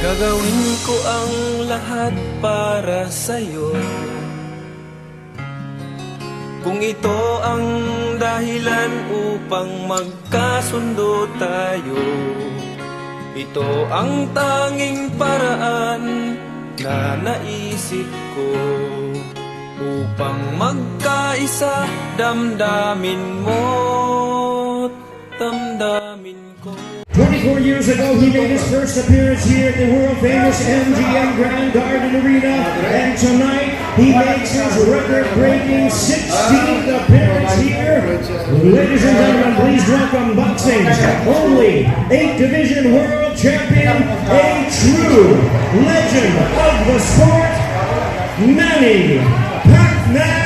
Gagawin ko ang lahat para sa'yo. Kung ito ang dahilan upang magkasundo tayo, ito ang tanging paraan na naisip ko upang magkaisa, damdamin mo't damdamin ko. 24 years ago, he made his first appearance here at the world-famous MGM Grand Garden Arena, and tonight he makes his record-breaking 16th appearance here. Ladies and gentlemen, please welcome boxing's only 8th Division World Champion, a true legend of the sport, Manny Pacquiao!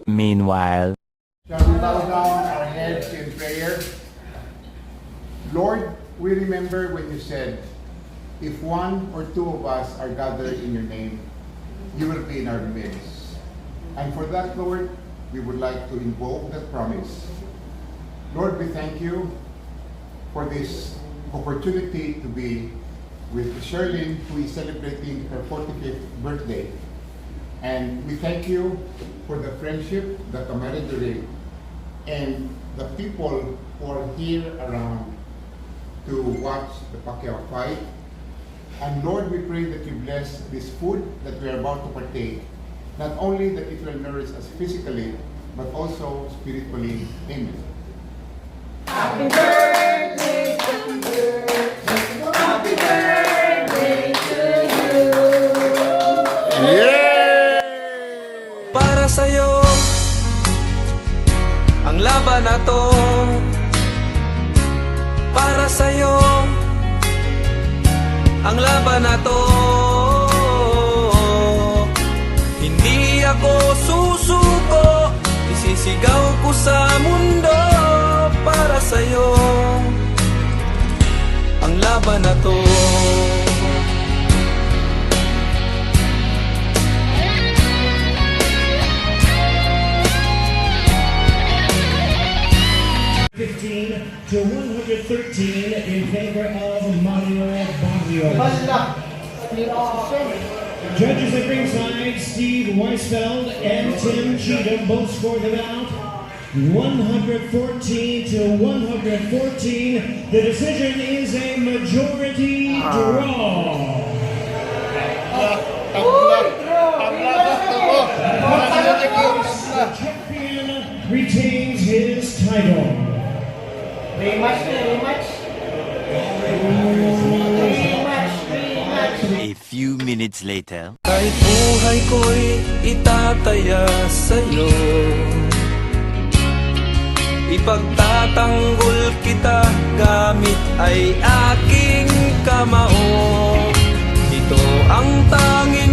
Meanwhile, shall we bow down our heads in prayer? Lord, we remember when you said, if one or two of us are gathered in your name, you will be in our midst. And for that, Lord, we would like to invoke that promise. Lord, we thank you for this opportunity to be with Sherlyn, who is celebrating her 45th birthday. And we thank you for the friendship, the camaraderie, and the people who are here around to watch the Pacquiao fight. And Lord, we pray that you bless this food that we are about to partake, not only that it will nourish us physically, but also spiritually. Amen. Happy birthday to you. Happy birthday to you. Para sa'yo ang laban na to, para sa'yo ang laban na to. Hindi ako susuko, isisigaw ko sa mundo. Para sa'yo ang laban na to. 15 to 113 in favor of Mario Barrios. Judges at ringside, Steve Weisfeld and Tim Cheatham both scored them out 114 to 114. The decision is a majority draw. The champion retains his title. Rematch. a few minutes later. Kahit buhay ko'y itataya sa'yo, ipagtatanggol kita gamit ay aking kamao. Ito ang tanging